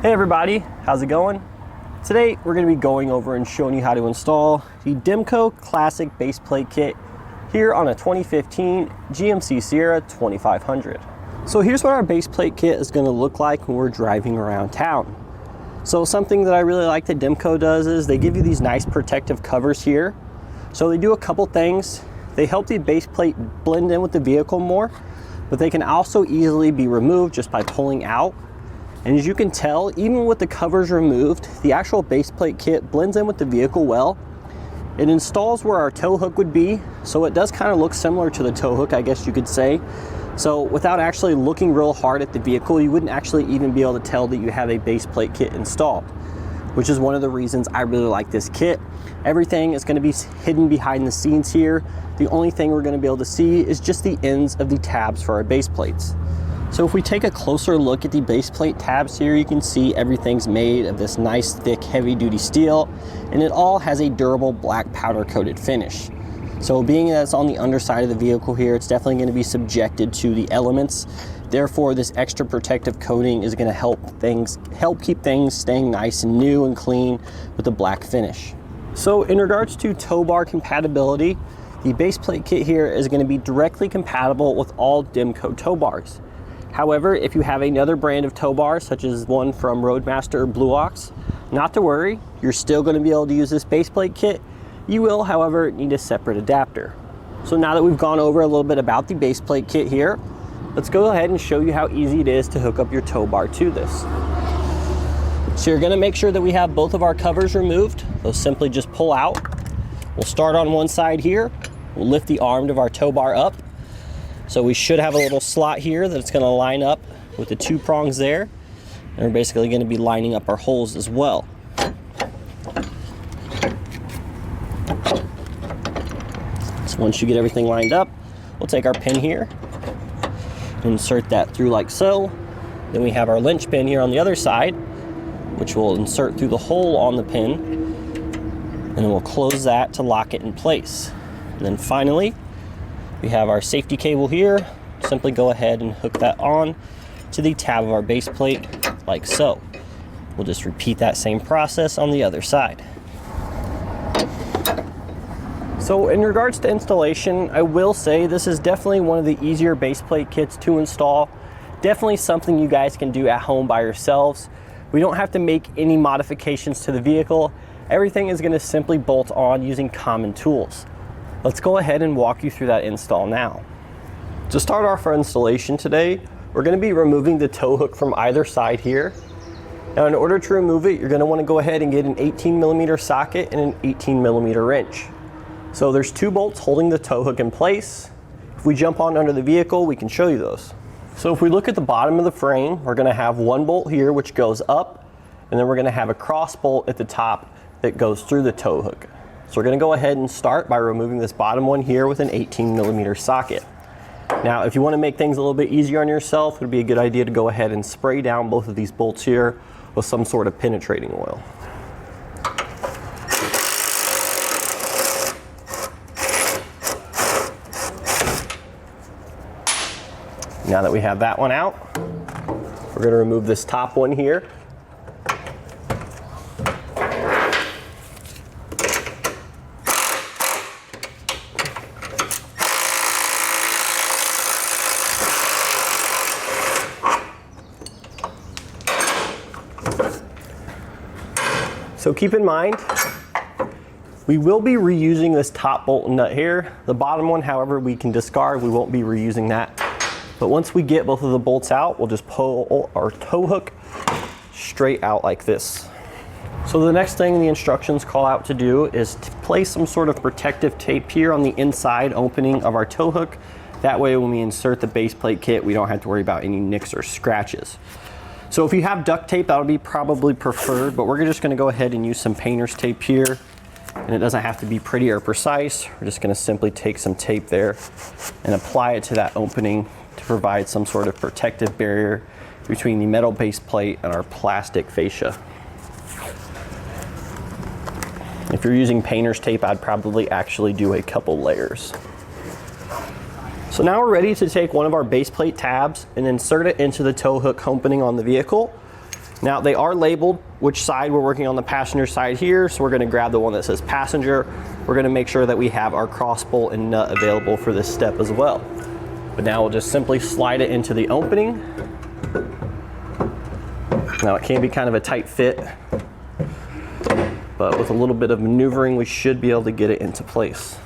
Hey everybody, how's it going? Today we're going to be going over and showing you how to install the Demco Classic Base Plate Kit here on a 2015 GMC Sierra 2500. So here's what our base plate kit is going to look like when we're driving around town. So something that I really like that Demco does is they give you these nice protective covers here. So they do a couple things. They help the base plate blend in with the vehicle more, but they can also easily be removed just by pulling out. And as you can tell, even with the covers removed, the actual base plate kit blends in with the vehicle well. It installs where our tow hook would be, so it does kind of look similar to the tow hook, I guess you could say. So without actually looking real hard at the vehicle, you wouldn't actually even be able to tell that you have a base plate kit installed, which is one of the reasons I really like this kit. Everything is going to be hidden behind the scenes here. The only thing we're going to be able to see is just the ends of the tabs for our base plates. So if we take a closer look at the base plate tabs here, you can see everything's made of this nice thick heavy duty steel, and it all has a durable black powder coated finish. So being that it's on the underside of the vehicle here, it's definitely going to be subjected to the elements. Therefore, this extra protective coating is going to help keep things staying nice and new and clean with a black finish. So in regards to tow bar compatibility, the base plate kit here is going to be directly compatible with all Demco tow bars. However, if you have another brand of tow bar, such as one from Roadmaster or Blue Ox, not to worry, you're still going to be able to use this base plate kit. You will, however, need a separate adapter. So now that we've gone over a little bit about the base plate kit here, let's go ahead and show you how easy it is to hook up your tow bar to this. So you're going to make sure that we have both of our covers removed. They'll simply just pull out. We'll start on one side here. We'll lift the arm of our tow bar up. So we should have a little slot here that it's going to line up with the two prongs there. And we're basically going to be lining up our holes as well. So once you get everything lined up, we'll take our pin here, insert that through like so. Then we have our linch pin here on the other side, which we'll insert through the hole on the pin. And then we'll close that to lock it in place. And then finally, we have our safety cable here. Simply go ahead and hook that on to the tab of our base plate like so. We'll just repeat that same process on the other side. So in regards to installation, I will say this is definitely one of the easier base plate kits to install. Definitely something you guys can do at home by yourselves. We don't have to make any modifications to the vehicle. Everything is going to simply bolt on using common tools. Let's go ahead and walk you through that install now. To start off our installation today, we're going to be removing the tow hook from either side here. Now in order to remove it, you're going to want to go ahead and get an 18mm socket and an 18mm wrench. So there's two bolts holding the tow hook in place. If we jump on under the vehicle, we can show you those. So if we look at the bottom of the frame, we're going to have one bolt here which goes up, and then we're going to have a cross bolt at the top that goes through the tow hook. So we're going to go ahead and start by removing this bottom one here with an 18mm socket. Now if you want to make things a little bit easier on yourself, it would be a good idea to go ahead and spray down both of these bolts here with some sort of penetrating oil. Now that we have that one out, we're going to remove this top one here. So keep in mind, we will be reusing this top bolt and nut here. The bottom one, however, we can discard. We won't be reusing that. But once we get both of the bolts out, we'll just pull our tow hook straight out like this. So the next thing the instructions call out to do is to place some sort of protective tape here on the inside opening of our tow hook. That way when we insert the base plate kit, we don't have to worry about any nicks or scratches. So if you have duct tape, that'll be probably preferred, but we're just gonna go ahead and use some painter's tape here. And it doesn't have to be pretty or precise. We're just gonna simply take some tape there and apply it to that opening to provide some sort of protective barrier between the metal base plate and our plastic fascia. If you're using painter's tape, I'd probably actually do a couple layers. So now we're ready to take one of our base plate tabs and insert it into the tow hook opening on the vehicle. Now they are labeled which side we're working on, the passenger side here, so we're going to grab the one that says passenger. We're going to make sure that we have our cross bolt and nut available for this step as well. But now we'll just simply slide it into the opening. Now it can be kind of a tight fit, but with a little bit of maneuvering we should be able to get it into place.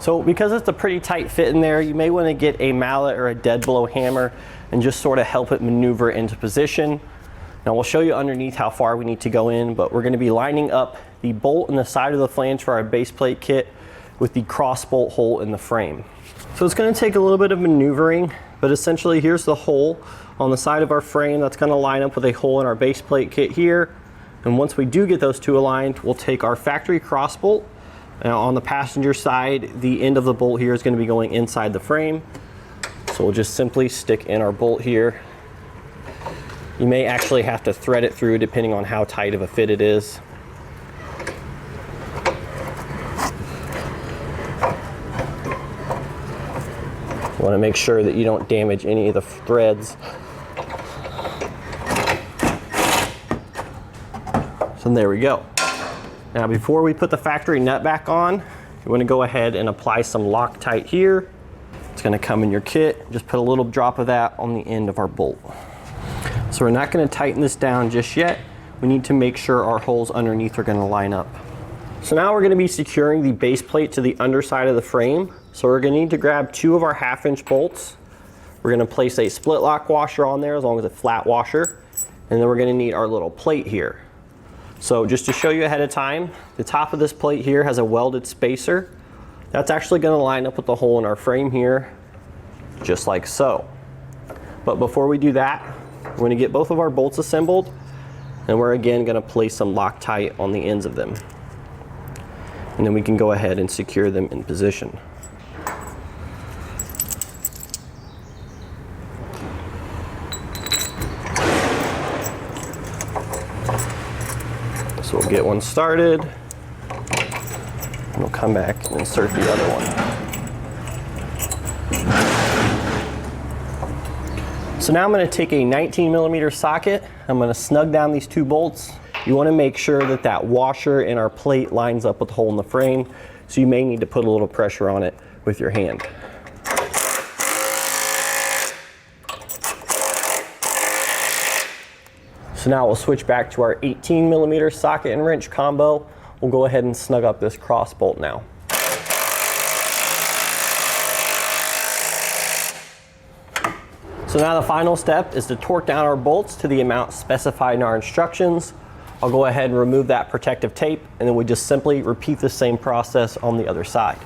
So because it's a pretty tight fit in there, you may want to get a mallet or a dead blow hammer and just sort of help it maneuver into position. Now we'll show you underneath how far we need to go in, but we're going to be lining up the bolt in the side of the flange for our base plate kit with the cross bolt hole in the frame. So it's going to take a little bit of maneuvering, but essentially here's the hole on the side of our frame that's going to line up with a hole in our base plate kit here. And once we do get those two aligned, we'll take our factory cross bolt. Now on the passenger side, the end of the bolt here is going to be going inside the frame. So we'll just simply stick in our bolt here. You may actually have to thread it through depending on how tight of a fit it is. You want to make sure that you don't damage any of the threads. So there we go. Now before we put the factory nut back on, you want to go ahead and apply some Loctite here. It's going to come in your kit. Just put a little drop of that on the end of our bolt. So we're not going to tighten this down just yet. We need to make sure our holes underneath are going to line up. So now we're going to be securing the base plate to the underside of the frame. So we're going to need to grab 2 of our 1/2-inch bolts. We're going to place a split lock washer on there as long as a flat washer. And then we're going to need our little plate here. So just to show you ahead of time, the top of this plate here has a welded spacer. That's actually going to line up with the hole in our frame here, just like so. But before we do that, we're going to get both of our bolts assembled, and we're again going to place some Loctite on the ends of them. And then we can go ahead and secure them in position. So we'll get one started, and we'll come back and insert the other one. So now I'm going to take a 19mm socket. I'm going to snug down these 2 bolts. You want to make sure that that washer in our plate lines up with the hole in the frame, so you may need to put a little pressure on it with your hand. So now we'll switch back to our 18mm socket and wrench combo. We'll go ahead and snug up this cross bolt now. So now the final step is to torque down our bolts to the amount specified in our instructions. I'll go ahead and remove that protective tape, and then we just simply repeat the same process on the other side.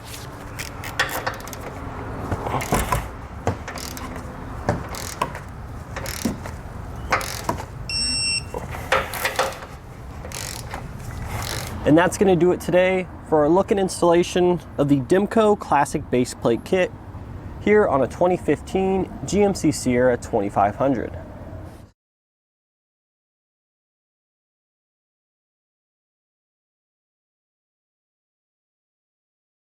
And that's going to do it today for our look and installation of the Demco Classic Base Plate Kit here on a 2015 GMC Sierra 2500.